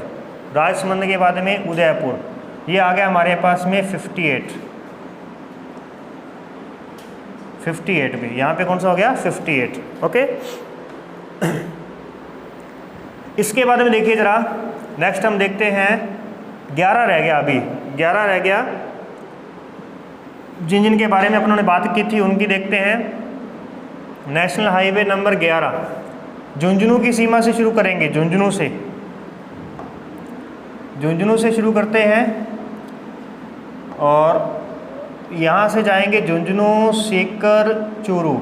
राजसमंद के बाद में उदयपुर। ये आ गया हमारे पास में 58 भी, यहाँ पे कौन सा हो गया 58। ओके, इसके बाद में देखिए ज़रा, नेक्स्ट हम देखते हैं 11 रह गया, अभी 11 रह गया। जिन जिन के बारे में अपनों ने बात की थी उनकी देखते हैं। नेशनल हाईवे नंबर 11 झुंझुनू की सीमा से शुरू करेंगे, झुंझुनू से शुरू करते हैं और यहाँ से जाएंगे झुंझुनू, सीकर, चूरू,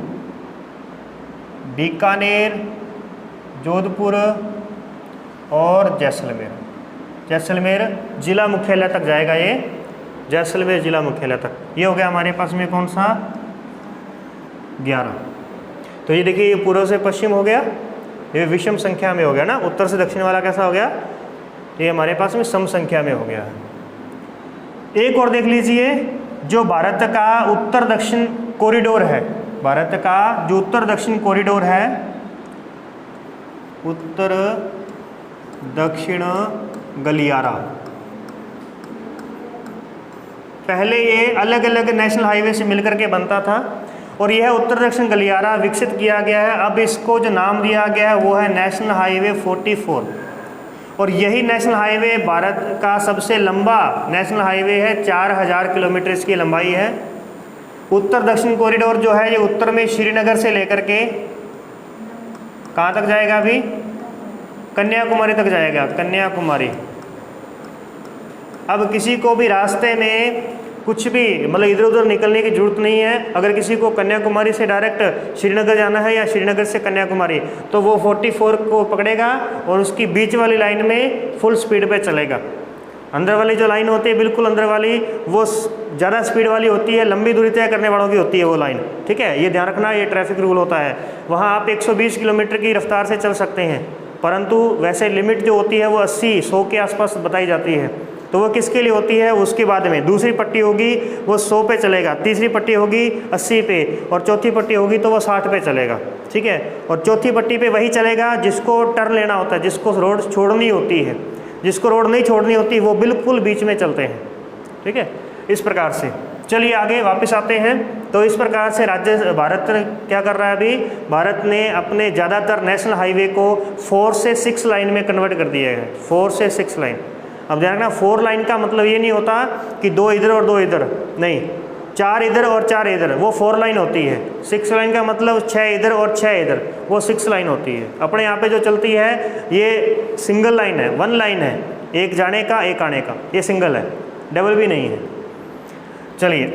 बीकानेर, जोधपुर और जैसलमेर जिला मुख्यालय तक जाएगा ये, जैसलमेर जिला मुख्यालय तक। ये हो गया हमारे पास में कौन सा 11। तो ये देखिए ये पूर्व से पश्चिम हो गया, ये विषम संख्या में हो गया ना, उत्तर से दक्षिण वाला कैसा हो गया, ये हमारे पास में सम संख्या में हो गया है। एक और देख लीजिए, जो भारत का उत्तर दक्षिण कॉरिडोर है, भारत का जो उत्तर दक्षिण कॉरिडोर है, उत्तर दक्षिण गलियारा, पहले ये अलग अलग नेशनल हाईवे से मिलकर के बनता था और यह उत्तर दक्षिण गलियारा विकसित किया गया है। अब इसको जो नाम दिया गया है वो है नेशनल हाईवे 44 और यही नेशनल हाईवे भारत का सबसे लंबा नेशनल हाईवे है, 4000 किलोमीटर इसकी लंबाई है। उत्तर दक्षिण कॉरिडोर जो है ये उत्तर में श्रीनगर से लेकर के कहाँ तक जाएगा, अभी कन्याकुमारी तक जाएगा, कन्याकुमारी। अब किसी को भी रास्ते में कुछ भी मतलब इधर उधर निकलने की ज़रूरत नहीं है। अगर किसी को कन्याकुमारी से डायरेक्ट श्रीनगर जाना है या श्रीनगर से कन्याकुमारी, तो वो 44 को पकड़ेगा और उसकी बीच वाली लाइन में फुल स्पीड पे चलेगा। अंदर वाली जो लाइन होती है बिल्कुल अंदर वाली, वो ज़्यादा स्पीड वाली होती है, लंबी दूरी तय करने वालों की होती है वो लाइन, ठीक है, ये ध्यान रखना, ये ट्रैफिक रूल होता है। वहाँ आप 120 किलोमीटर की रफ्तार से चल सकते हैं, परंतु वैसे लिमिट जो होती है वो 80-100 के आसपास बताई जाती है। तो वो किसके लिए होती है, उसके बाद में दूसरी पट्टी होगी वो 100 पे चलेगा, तीसरी पट्टी होगी 80 पे और चौथी पट्टी होगी तो वो 60 पे चलेगा, ठीक है। और चौथी पट्टी पे वही चलेगा जिसको टर्न लेना होता है, जिसको रोड छोड़नी होती है। जिसको रोड नहीं छोड़नी होती वो बिल्कुल बीच में चलते हैं, ठीक है। इस प्रकार से चलिए आगे वापस आते हैं। तो इस प्रकार से भारत क्या कर रहा है, अभी भारत ने अपने ज़्यादातर नेशनल हाईवे को 4 से 6 लाइन में कन्वर्ट कर दिया है, 4 से 6 लाइन। अब ध्यान रखना, 4 लाइन का मतलब ये नहीं होता कि 2 इधर और 2 इधर, नहीं, 4 इधर और 4 इधर, वो 4 लाइन होती है। 6 लाइन का मतलब 6 इधर और 6 इधर, वो 6 लाइन होती है। अपने यहाँ पे जो चलती है ये सिंगल लाइन है, 1 लाइन है, एक जाने का एक आने का, ये सिंगल है, डबल भी नहीं है। चलिए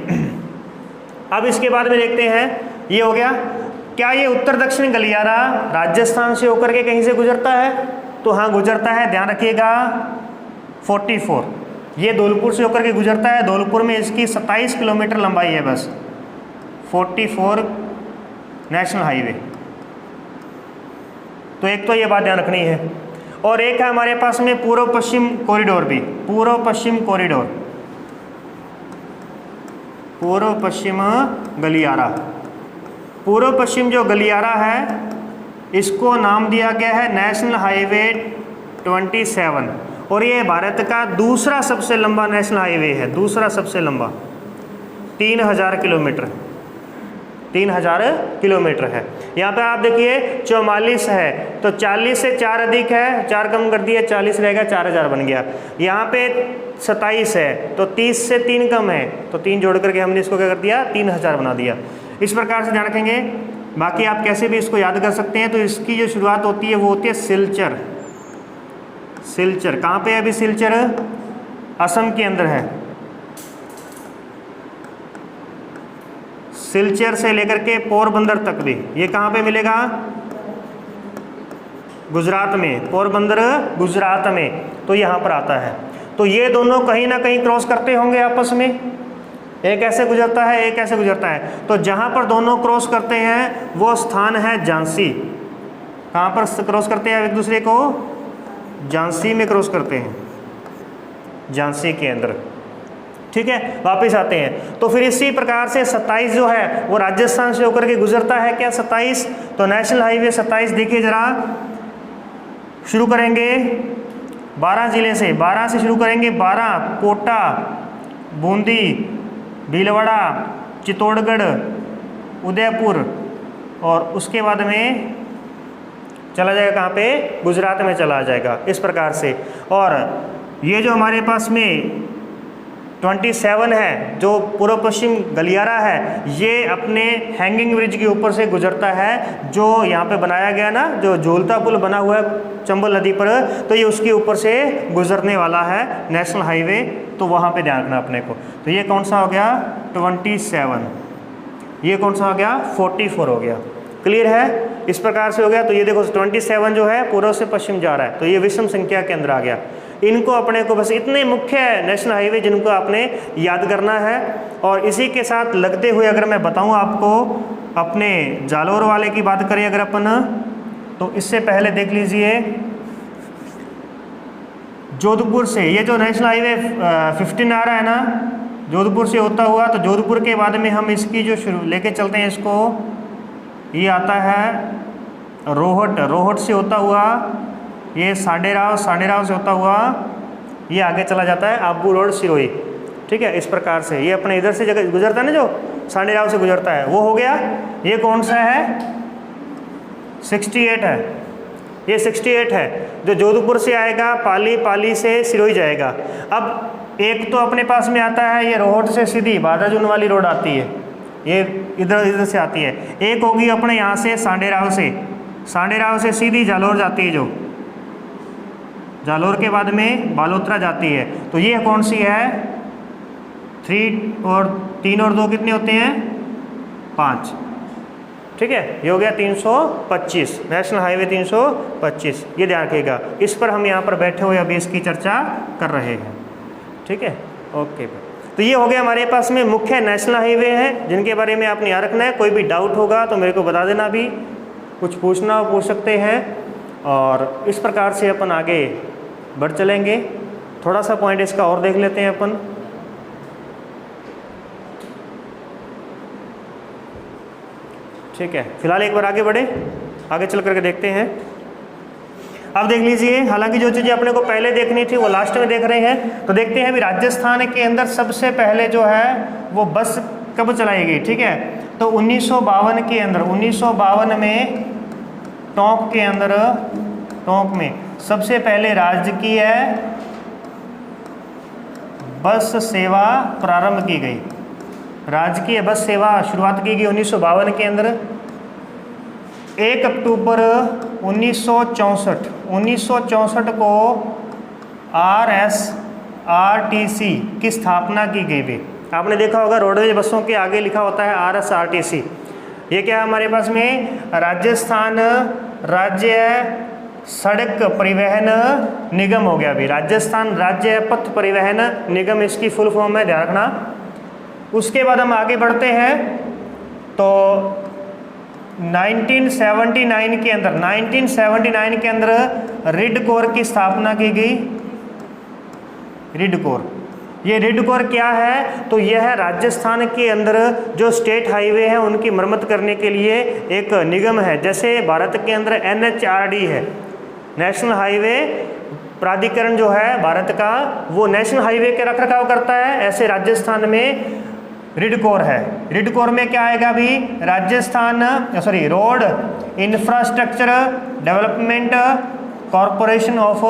अब इसके बाद में देखते हैं, ये हो गया। क्या ये उत्तर दक्षिण गलियारा राजस्थान से होकर के कहीं से गुजरता है, तो हाँ गुजरता है, ध्यान रखिएगा। 44 ये धौलपुर से होकर के गुजरता है, धौलपुर में इसकी 27 किलोमीटर लंबाई है बस, 44 नेशनल हाईवे। तो एक तो ये बात ध्यान रखनी है। और एक है हमारे पास में पूर्व पश्चिम कॉरिडोर भी, पूर्व पश्चिम कॉरिडोर, पूर्व पश्चिम गलियारा। पूर्व पश्चिम जो गलियारा है इसको नाम दिया गया है नेशनल हाईवे 27 और ये भारत का दूसरा सबसे लंबा नेशनल हाईवे है, दूसरा सबसे लंबा, 3000 किलोमीटर, 3000 किलोमीटर है। यहाँ पे आप देखिए 44 है, तो 40 से 4 अधिक है, 4 कम कर दिया, 40 रहेगा, 4000 बन गया। यहाँ पे 27 है, तो 30 से 3 कम है, तो 3 जोड़ करके हमने इसको क्या कर दिया, 3000 बना दिया। इस प्रकार से ध्यान रखेंगे। बाकी आप कैसे भी इसको याद कर सकते हैं। तो इसकी जो शुरुआत होती है वो होती है सिलचर। सिलचर कहाँ पे है अभी, सिलचर असम के अंदर है। सिलचर से लेकर के पोरबंदर तक भी, ये कहाँ पे मिलेगा, गुजरात में, पोरबंदर गुजरात में, तो यहाँ पर आता है। तो ये दोनों कहीं ना कहीं क्रॉस करते होंगे आपस में, एक ऐसे गुजरता है, एक ऐसे गुजरता है। तो जहाँ पर दोनों क्रॉस करते हैं वो स्थान है झांसी। कहाँ पर क्रॉस करते हैं एक दूसरे को, झांसी में क्रॉस करते हैं, झांसी के अंदर, ठीक है। वापस आते हैं। तो फिर इसी प्रकार से 27 जो है वो राजस्थान से होकर के गुजरता है। क्या 27, तो नेशनल हाईवे 27 देखिए जरा, शुरू करेंगे 12 जिले से, 12 से शुरू करेंगे, 12 कोटा, बूंदी, भीलवाड़ा, चित्तौड़गढ़, उदयपुर और उसके बाद में चला जाएगा कहाँ पे, गुजरात में चला जाएगा। इस प्रकार से। और ये जो हमारे पास में 27 है जो पूर्व पश्चिम गलियारा है, ये अपने हैंगिंग ब्रिज के ऊपर से गुजरता है, जो यहाँ पे बनाया गया ना, जो झूलता पुल बना हुआ है चंबल नदी पर, तो ये उसके ऊपर से गुजरने वाला है नेशनल हाईवे, तो वहाँ पे ध्यान रखना अपने को। तो ये कौन सा हो गया 27, ये कौन सा हो गया 44 हो गया। क्लियर है, इस प्रकार से हो गया। तो ये देखो 27 जो है पूर्व से पश्चिम जा रहा है, तो ये विषम संख्या के अंदर आ गया। इनको अपने को बस इतने मुख्य नेशनल हाईवे जिनको आपने याद करना है। और इसी के साथ लगते हुए अगर मैं बताऊं आपको, अपने जालोर वाले की बात करें अगर अपन, तो इससे पहले देख लीजिए जोधपुर से ये जो नेशनल हाईवे 15 आ रहा है ना, जोधपुर से होता हुआ, तो जोधपुर के बाद में हम इसकी जो शुरू लेके चलते हैं इसको, ये आता है रोहट, रोहट से होता हुआ ये साडेराव, साडेराव से होता हुआ ये आगे चला जाता है आबू रोड सिरोही। ठीक है, इस प्रकार से ये अपने इधर से जगह गुजरता है ना, जो साडेराव से गुजरता है वो हो गया। ये कौन सा है 68 है, ये 68 है जो जोधपुर से आएगा, पाली, पाली से सिरोही जाएगा। अब एक तो अपने पास में आता है ये रोहट से सीधी बादाजून वाली रोड आती है, ये इधर से आती है। एक होगी अपने यहाँ से साडेराव से, साडेराव से सीधी जालोर जाती है, जो जालोर के बाद में बालोतरा जाती है। तो ये कौन सी है 3 और 2 कितने होते हैं 5। ठीक है, ये हो गया 325, नेशनल हाईवे 325, ये ध्यान रखिएगा। इस पर हम यहाँ पर बैठे हुए अभी इसकी चर्चा कर रहे हैं। ठीक है, ओके। तो ये हो गया हमारे पास में मुख्य नेशनल हाईवे हैं जिनके बारे में आपने याद रखना है। कोई भी डाउट होगा तो मेरे को बता देना, भी कुछ पूछना हो पूछ सकते हैं। और इस प्रकार से अपन आगे बढ़ चलेंगे। थोड़ा सा पॉइंट इसका और देख लेते हैं अपन। ठीक है, फिलहाल एक बार आगे बढ़े, आगे चल करके देखते हैं। अब देख लीजिए, हालांकि जो चीज़ें अपने को पहले देखनी थी वो लास्ट में देख रहे हैं। तो देखते हैं अभी राजस्थान के अंदर सबसे पहले जो है वो बस कब चलाई गई। ठीक है, तो 1952 के अंदर, 1952 में टोंक के अंदर, टोंक में सबसे पहले राजकीय बस सेवा प्रारंभ की गई। राजकीय बस सेवा शुरुआत की गई 1952 के अंदर। 1 अक्टूबर 1964 को RSRTC की स्थापना की गई थी। आपने देखा होगा रोडवेज बसों के आगे लिखा होता है RSRTC। ये क्या है हमारे पास में, राजस्थान राज्य सड़क परिवहन निगम हो गया। अभी राजस्थान राज्य पथ परिवहन निगम इसकी फुल फॉर्म है, ध्यान रखना। उसके बाद हम आगे बढ़ते हैं तो 1979 के अंदर, 1979 के अंदर रिड कोर की स्थापना की गई। रिड कोर, ये रिड कोर क्या है, तो यह है राजस्थान के अंदर जो स्टेट हाईवे हैं उनकी मरम्मत करने के लिए एक निगम है। जैसे भारत के अंदर NHRD है, नेशनल हाईवे प्राधिकरण जो है भारत का, वो नेशनल हाईवे के रख रखाव करता है। ऐसे राजस्थान में रिड कोर है। रिड कोर में क्या आएगा अभी, Rajasthan road infrastructure development corporation of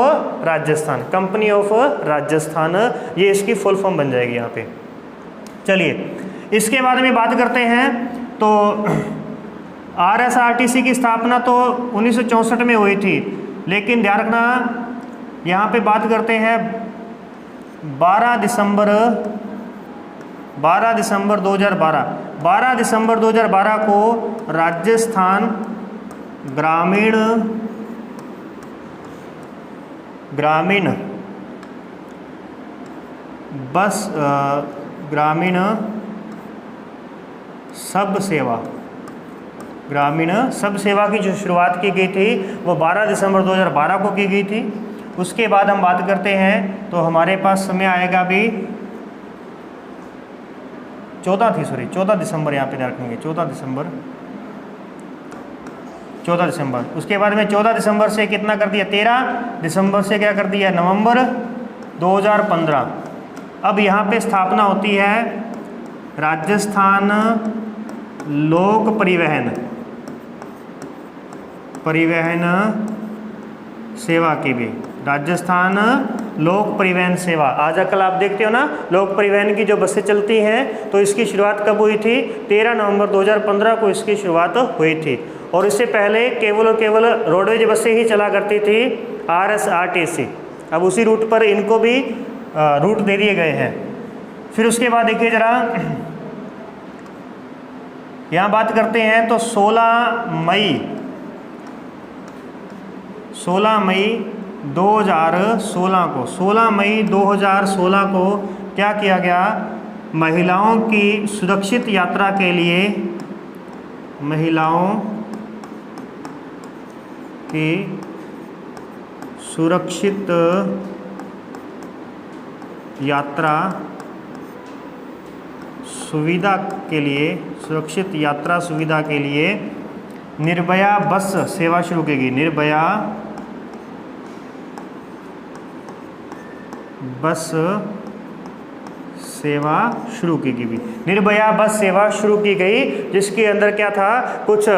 Rajasthan, company of Rajasthan, ये इसकी फुल फॉर्म बन जाएगी यहाँ पे। चलिए इसके बाद में बात करते हैं। तो RSRTC की स्थापना तो 1964 में हुई थी, लेकिन ध्यान रखना यहाँ पे बात करते हैं 12 दिसंबर 2012। 12 दिसंबर 2012 को राजस्थान ग्रामीण बस ग्रामीण सब सेवा, ग्रामीण सब सेवा की जो शुरुआत की गई थी वो 12 दिसंबर 2012 को की गई थी। उसके बाद हम बात करते हैं तो हमारे पास समय आएगा अभी 14 दिसंबर यहाँ पे रखेंगे, 14 दिसंबर। उसके बाद में 14 दिसंबर से कितना कर दिया, 13 दिसंबर से क्या कर दिया, नवंबर 2015। अब यहाँ पे स्थापना होती है राजस्थान लोक परिवहन सेवा की भी, राजस्थान लोक परिवहन सेवा। आज कल आप देखते हो ना, लोक परिवहन की जो बसें चलती हैं, तो इसकी शुरुआत कब हुई थी? 13 नवंबर 2015 को इसकी शुरुआत हुई थी। और इससे पहले केवल और केवल रोडवेज बसें ही चला करती थी, RSRTC। अब उसी रूट पर इनको भी रूट दे दिए गए हैं। फिर उसके बाद देखिए ज़रा, यहाँ बात करते हैं तो 16 मई 2016 को क्या किया गया? महिलाओं की सुरक्षित यात्रा के लिए, महिलाओं की सुरक्षित यात्रा सुविधा के लिए, सुरक्षित यात्रा सुविधा के लिए निर्भया बस सेवा शुरू की गई। निर्भया बस सेवा शुरू की गई। निर्भया बस सेवा शुरू की गई, जिसके अंदर क्या था? कुछ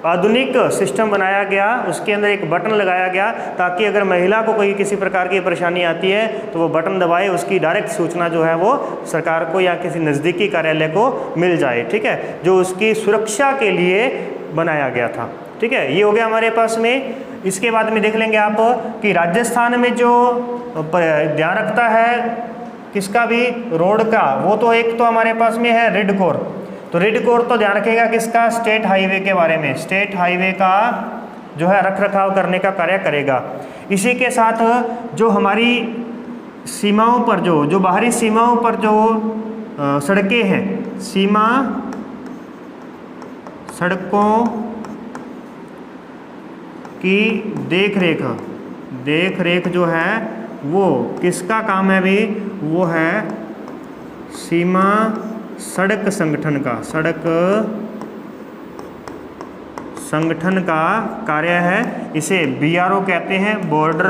आधुनिक सिस्टम बनाया गया। उसके अंदर एक बटन लगाया गया ताकि अगर महिला को कोई किसी प्रकार की परेशानी आती है तो वो बटन दबाए, उसकी डायरेक्ट सूचना जो है वो सरकार को या किसी नज़दीकी कार्यालय को मिल जाए। ठीक है, जो उसकी सुरक्षा के लिए बनाया गया था। ठीक है, ये हो गया हमारे पास में। इसके बाद में देख लेंगे आप कि राजस्थान में जो ध्यान रखता है किसका भी, रोड का, वो तो एक तो हमारे पास में है रेड कोर। तो रेड कोर तो ध्यान रखेगा किसका? स्टेट हाईवे के बारे में। स्टेट हाईवे का जो है रख रखाव करने का कार्य करेगा। इसी के साथ जो हमारी सीमाओं पर जो बाहरी सीमाओं पर जो सड़कें हैं, सीमा सड़कों की देख रेख जो है वो किसका काम है भी? वो है सीमा सड़क संगठन का। सड़क संगठन का कार्य है। इसे BRO कहते हैं, बॉर्डर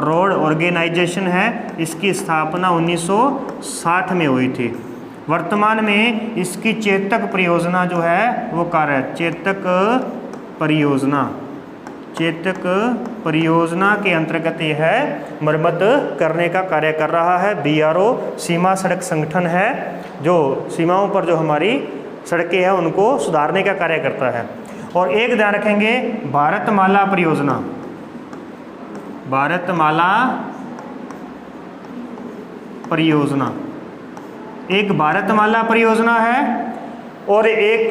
रोड ऑर्गेनाइजेशन है। इसकी स्थापना 1960 में हुई थी। वर्तमान में इसकी चेतक परियोजना जो है वो कार्य, चेतक परियोजना के अंतर्गत ये है मरम्मत करने का कार्य कर रहा है। BRO सीमा सड़क संगठन है, जो सीमाओं पर जो हमारी सड़कें हैं उनको सुधारने का कार्य करता है। और एक ध्यान रखेंगे, भारतमाला परियोजना। भारतमाला परियोजना, एक भारतमाला परियोजना है और एक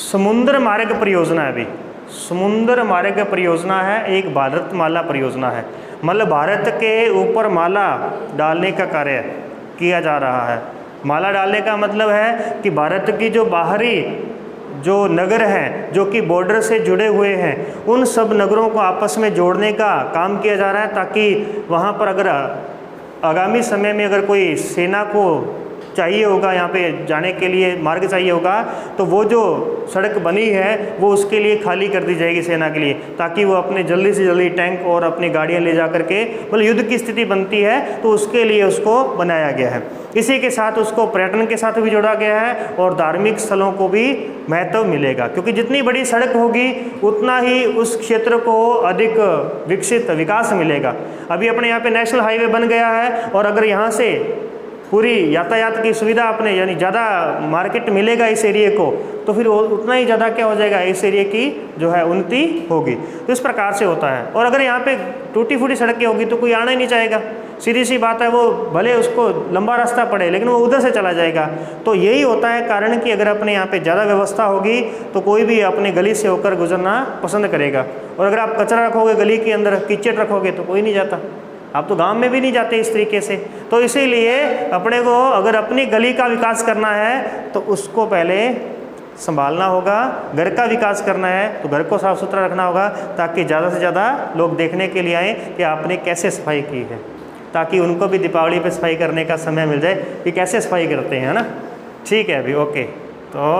समुद्र मार्ग परियोजना है भी। समुद्र मार्ग परियोजना है, एक भारतमाला परियोजना है। मतलब भारत के ऊपर माला डालने का कार्य किया जा रहा है। माला डालने का मतलब है कि भारत की जो बाहरी जो नगर हैं जो कि बॉर्डर से जुड़े हुए हैं, उन सब नगरों को आपस में जोड़ने का काम किया जा रहा है, ताकि वहाँ पर अगर आगामी समय में अगर कोई सेना को चाहिए होगा, यहाँ पे जाने के लिए मार्ग चाहिए होगा, तो वो जो सड़क बनी है वो उसके लिए खाली कर दी जाएगी सेना के लिए, ताकि वो अपने जल्दी से जल्दी टैंक और अपनी गाड़ियाँ ले जा करके, मतलब युद्ध की स्थिति बनती है तो उसके लिए उसको बनाया गया है। इसी के साथ उसको पर्यटन के साथ भी जोड़ा गया है और धार्मिक स्थलों को भी महत्व मिलेगा, क्योंकि जितनी बड़ी सड़क होगी उतना ही उस क्षेत्र को अधिक विकसित विकास मिलेगा। अभी अपने यहाँ पे नेशनल हाईवे बन गया है और अगर यहाँ से पूरी यातायात की सुविधा अपने यानी ज़्यादा मार्केट मिलेगा इस एरिए को, तो फिर उतना ही ज़्यादा क्या हो जाएगा, इस एरिए की जो है उन्नति होगी। तो इस प्रकार से होता है। और अगर यहाँ पे टूटी फूटी सड़कें होगी तो कोई आना ही नहीं चाहेगा, सीधी सी बात है। वो भले उसको लंबा रास्ता पड़े लेकिन वो उधर से चला जाएगा। तो यही होता है कारण कि अगर अपने यहाँ पे ज़्यादा व्यवस्था होगी तो कोई भी अपने गली से होकर गुजरना पसंद करेगा। और अगर आप कचरा रखोगे गली के अंदर, कीचड़ रखोगे तो कोई नहीं जाता। आप तो गांव में भी नहीं जाते इस तरीके से। तो इसीलिए अपने को अगर अपनी गली का विकास करना है तो उसको पहले संभालना होगा। घर का विकास करना है तो घर को साफ़ सुथरा रखना होगा, ताकि ज़्यादा से ज़्यादा लोग देखने के लिए आएँ कि आपने कैसे सफाई की है, ताकि उनको भी दीपावली पे सफाई करने का समय मिल जाए कि कैसे सफाई करते हैं, है ना। ठीक है अभी ओके। तो